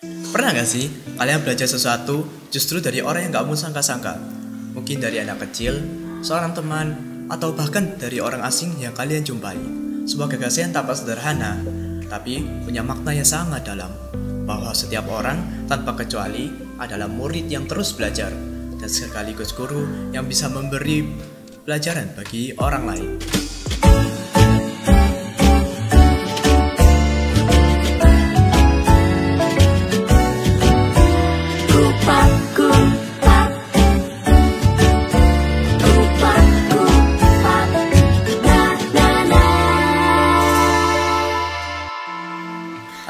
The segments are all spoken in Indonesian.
Pernah gak sih kalian belajar sesuatu justru dari orang yang gak kamu sangka-sangka? Mungkin dari anak kecil, seorang teman, atau bahkan dari orang asing yang kalian jumpai. Sebuah gagasan tampak sederhana, tapi punya makna yang sangat dalam. Bahwa setiap orang tanpa kecuali adalah murid yang terus belajar, dan sekaligus guru yang bisa memberi pelajaran bagi orang lain.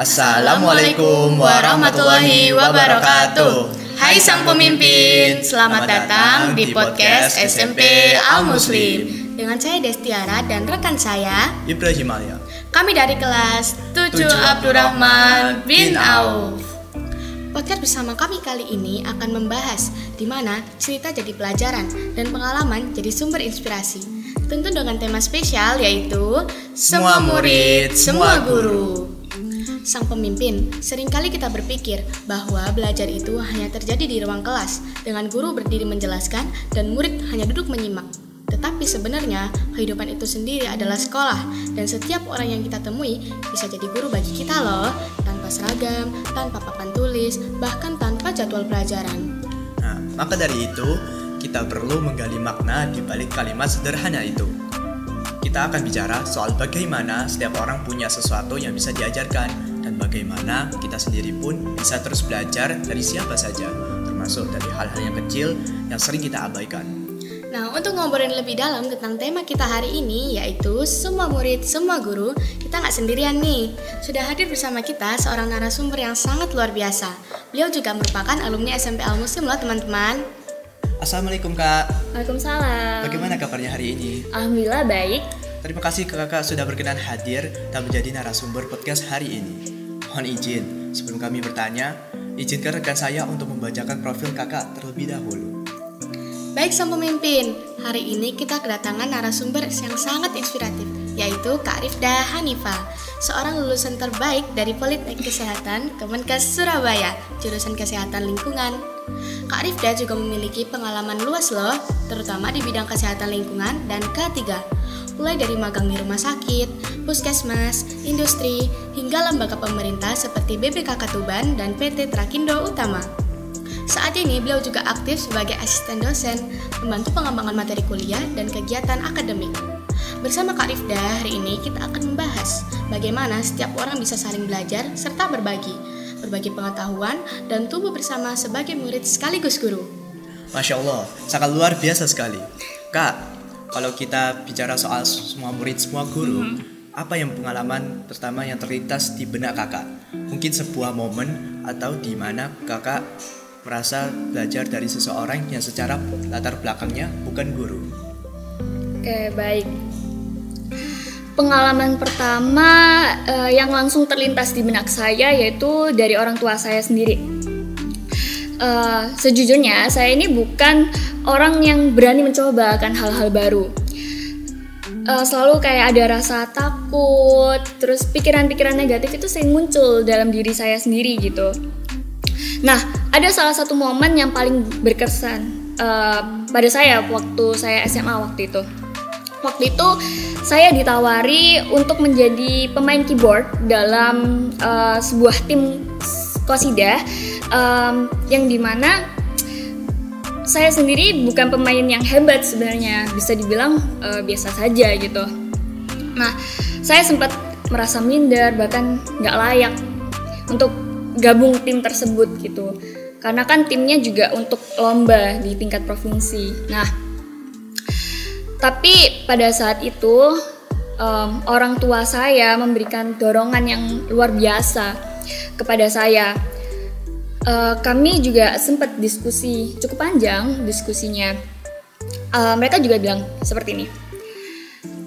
Assalamualaikum warahmatullahi wabarakatuh. Hai sang pemimpin, selamat datang di podcast SMP Al Muslim. Dengan saya Destiara dan rekan saya Ibrahim Alia. Kami dari kelas 7 Abdurrahman bin Auf. Podcast bersama kami kali ini akan membahas di mana cerita jadi pelajaran dan pengalaman jadi sumber inspirasi. Tentu dengan tema spesial yaitu Semua Murid, Semua Guru. Sang pemimpin, seringkali kita berpikir bahwa belajar itu hanya terjadi di ruang kelas dengan guru berdiri menjelaskan dan murid hanya duduk menyimak. Tetapi sebenarnya kehidupan itu sendiri adalah sekolah dan setiap orang yang kita temui bisa jadi guru bagi kita loh, tanpa seragam, tanpa papan tulis, bahkan tanpa jadwal pelajaran. Nah, maka dari itu kita perlu menggali makna di balik kalimat sederhana itu. Kita akan bicara soal bagaimana setiap orang punya sesuatu yang bisa diajarkan dan bagaimana kita sendiri pun bisa terus belajar dari siapa saja, termasuk dari hal-hal yang kecil yang sering kita abaikan. Nah, untuk ngobrolin lebih dalam tentang tema kita hari ini, yaitu Semua Murid, Semua Guru, kita nggak sendirian nih. Sudah hadir bersama kita seorang narasumber yang sangat luar biasa. Beliau juga merupakan alumni SMP Al Muslim loh teman-teman. Assalamualaikum Kak. Waalaikumsalam. Bagaimana kabarnya hari ini? Alhamdulillah baik. Terima kasih kakak sudah berkenan hadir dan menjadi narasumber podcast hari ini. Mohon izin, sebelum kami bertanya, izinkan rekan saya untuk membacakan profil kakak terlebih dahulu. Baik sang pemimpin, hari ini kita kedatangan narasumber yang sangat inspiratif, yaitu Kak Rifda Hanifah, seorang lulusan terbaik dari Politeknik Kesehatan Kemenkes Surabaya, jurusan Kesehatan Lingkungan. Kak Rifda juga memiliki pengalaman luas loh, terutama di bidang kesehatan lingkungan dan K3, mulai dari magang di rumah sakit, puskesmas, industri, hingga lembaga pemerintah seperti BPKK Tuban dan PT Trakindo Utama. Saat ini beliau juga aktif sebagai asisten dosen, membantu pengembangan materi kuliah dan kegiatan akademik. Bersama Kak Rifda, hari ini kita akan membahas bagaimana setiap orang bisa saling belajar serta berbagi pengetahuan dan tumbuh bersama sebagai murid sekaligus guru. Masya Allah, sangat luar biasa sekali. Kak, kalau kita bicara soal semua murid, semua guru, apa yang pengalaman pertama yang terlintas di benak kakak? Mungkin sebuah momen atau di mana kakak merasa belajar dari seseorang yang secara latar belakangnya bukan guru. Oke, baik. Pengalaman pertama yang langsung terlintas di benak saya yaitu dari orang tua saya sendiri. Sejujurnya saya ini bukan orang yang berani mencoba akan hal-hal baru. Selalu kayak ada rasa takut, terus pikiran-pikiran negatif itu sering muncul dalam diri saya sendiri gitu. Nah, ada salah satu momen yang paling berkesan pada saya waktu saya SMA waktu itu. Waktu itu saya ditawari untuk menjadi pemain keyboard dalam sebuah tim qasidah yang dimana saya sendiri bukan pemain yang hebat sebenarnya, bisa dibilang biasa saja gitu. Nah, saya sempat merasa minder, bahkan nggak layak untuk gabung tim tersebut gitu, karena kan timnya juga untuk lomba di tingkat provinsi. Nah, tapi pada saat itu orang tua saya memberikan dorongan yang luar biasa kepada saya. Kami juga sempat diskusi cukup panjang diskusinya. Mereka juga bilang seperti ini,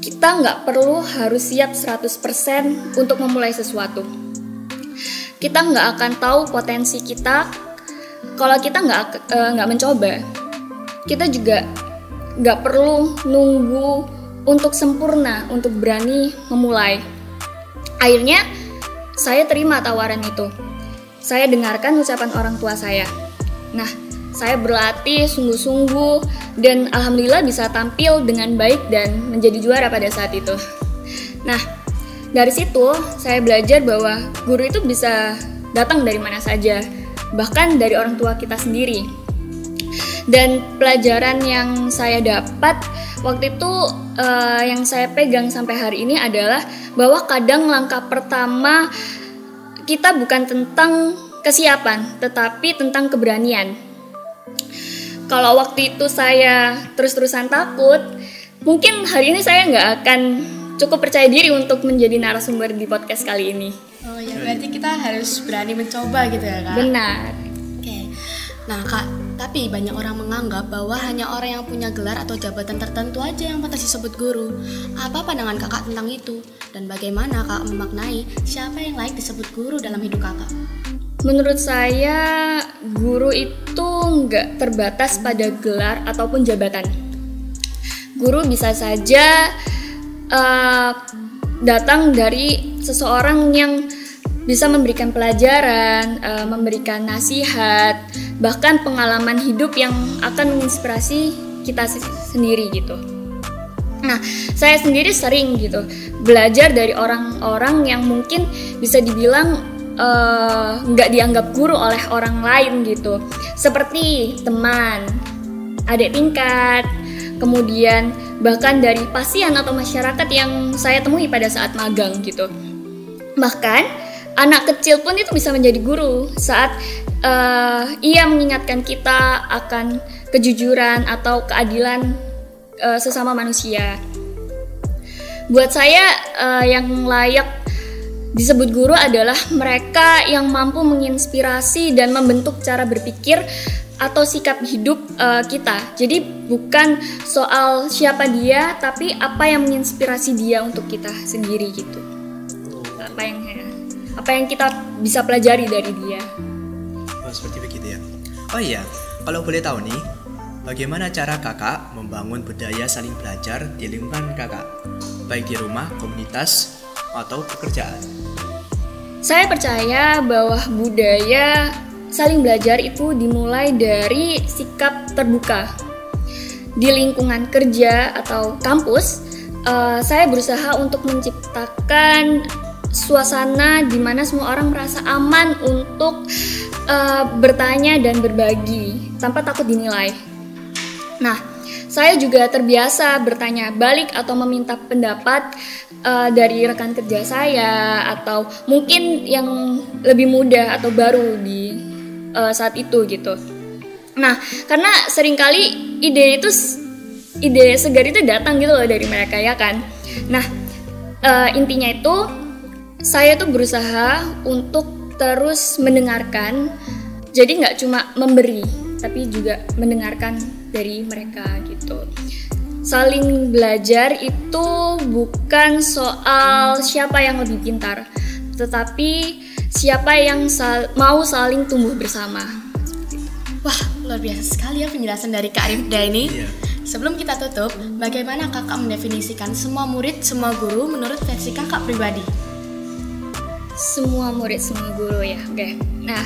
kita nggak perlu harus siap 100% untuk memulai sesuatu. Kita nggak akan tahu potensi kita kalau kita nggak mencoba. Kita juga nggak perlu nunggu untuk sempurna untuk berani memulai. Akhirnya saya terima tawaran itu. saya dengarkan ucapan orang tua saya. Nah, saya berlatih sungguh-sungguh dan alhamdulillah bisa tampil dengan baik dan menjadi juara pada saat itu. Nah, dari situ saya belajar bahwa guru itu bisa datang dari mana saja, bahkan dari orang tua kita sendiri. Dan pelajaran yang saya dapat waktu itu yang saya pegang sampai hari ini adalah bahwa kadang langkah pertama kita bukan tentang kesiapan, tetapi tentang keberanian. Kalau waktu itu saya terus-terusan takut, mungkin hari ini saya nggak akan cukup percaya diri untuk menjadi narasumber di podcast kali ini. Oh ya, berarti kita harus berani mencoba gitu ya, Kak? Benar. Oke. Nah, Kak, tapi banyak orang menganggap bahwa hanya orang yang punya gelar atau jabatan tertentu aja yang pantas disebut guru. Apa pandangan Kakak tentang itu? Dan bagaimana Kak memaknai siapa yang layak disebut guru dalam hidup Kakak? Menurut saya, guru itu nggak terbatas pada gelar ataupun jabatan. Guru bisa saja datang dari seseorang yang bisa memberikan pelajaran, memberikan nasihat, bahkan pengalaman hidup yang akan menginspirasi kita sendiri gitu. Nah, saya sendiri sering gitu belajar dari orang-orang yang mungkin bisa dibilang nggak dianggap guru oleh orang lain gitu, seperti teman, adik tingkat, kemudian bahkan dari pasien atau masyarakat yang saya temui pada saat magang gitu. Bahkan anak kecil pun itu bisa menjadi guru saat ia mengingatkan kita akan kejujuran atau keadilan sesama manusia. Buat saya yang layak disebut guru adalah mereka yang mampu menginspirasi dan membentuk cara berpikir atau sikap hidup kita. Jadi bukan soal siapa dia, tapi apa yang menginspirasi dia untuk kita sendiri gitu. Apa yang kita bisa pelajari dari dia. Oh, seperti begitu ya. Oh iya, kalau boleh tahu nih, bagaimana cara kakak membangun budaya saling belajar di lingkungan kakak, baik di rumah, komunitas, atau pekerjaan? Saya percaya bahwa budaya saling belajar itu dimulai dari sikap terbuka. Di lingkungan kerja atau kampus, saya berusaha untuk menciptakan suasana di mana semua orang merasa aman untuk bertanya dan berbagi tanpa takut dinilai. Nah, saya juga terbiasa bertanya balik atau meminta pendapat dari rekan kerja saya atau mungkin yang lebih muda atau baru di saat itu gitu. Nah, karena seringkali ide segar itu datang gitu loh dari mereka ya kan. Nah, intinya itu saya tuh berusaha untuk terus mendengarkan. Jadi nggak cuma memberi, tapi juga mendengarkan dari mereka gitu. Saling belajar itu bukan soal siapa yang lebih pintar, tetapi siapa yang mau saling tumbuh bersama. Wah, luar biasa sekali ya penjelasan dari Kak Rifda ini. Iya. Sebelum kita tutup, bagaimana kakak mendefinisikan semua murid, semua guru menurut versi kakak pribadi? Semua murid, semua guru ya. Oke. Nah,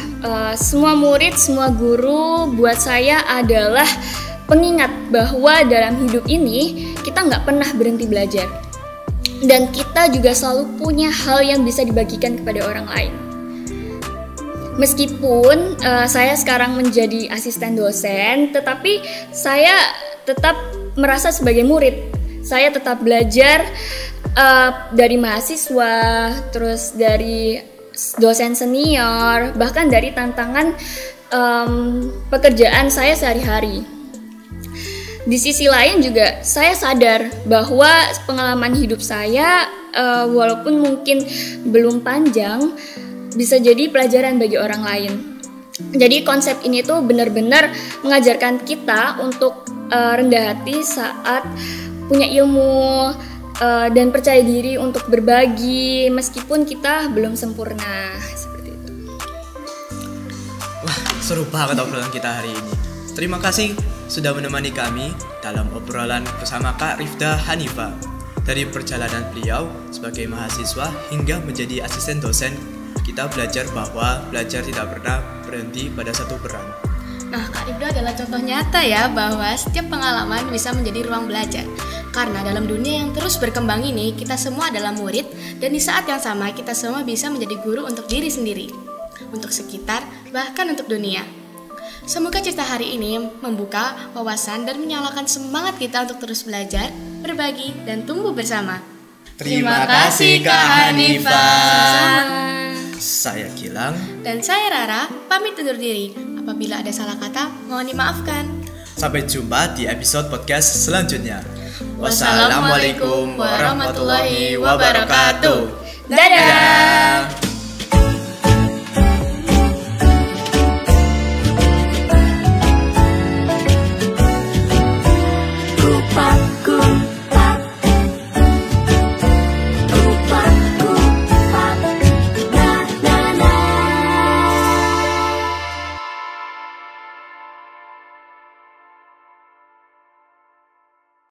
semua murid, semua guru buat saya adalah pengingat bahwa dalam hidup ini kita nggak pernah berhenti belajar. Dan kita juga selalu punya hal yang bisa dibagikan kepada orang lain. Meskipun saya sekarang menjadi asisten dosen, tetapi saya tetap merasa sebagai murid. Saya tetap belajar dari mahasiswa, terus dari dosen senior, bahkan dari tantangan pekerjaan saya sehari-hari. Di sisi lain juga saya sadar bahwa pengalaman hidup saya walaupun mungkin belum panjang, bisa jadi pelajaran bagi orang lain. Jadi konsep ini tuh benar-benar mengajarkan kita untuk rendah hati saat punya ilmu dan percaya diri untuk berbagi meskipun kita belum sempurna, seperti itu. Wah, seru banget obrolan kita hari ini. Terima kasih sudah menemani kami dalam obrolan bersama Kak Rifda Hanifa. Dari perjalanan beliau sebagai mahasiswa hingga menjadi asisten dosen, kita belajar bahwa belajar tidak pernah berhenti pada satu peran. Nah, Kak Rifda adalah contoh nyata ya bahwa setiap pengalaman bisa menjadi ruang belajar. Karena dalam dunia yang terus berkembang ini, kita semua adalah murid dan di saat yang sama kita semua bisa menjadi guru untuk diri sendiri, untuk sekitar, bahkan untuk dunia. Semoga cerita hari ini membuka wawasan dan menyalakan semangat kita untuk terus belajar, berbagi, dan tumbuh bersama. Terima kasih Kak Hanifah. Sama-sama. Saya Gilang. Dan saya Rara, pamit undur diri. Apabila ada salah kata, mohon dimaafkan. Sampai jumpa di episode podcast selanjutnya. Wassalamualaikum warahmatullahi wabarakatuh. Dadah.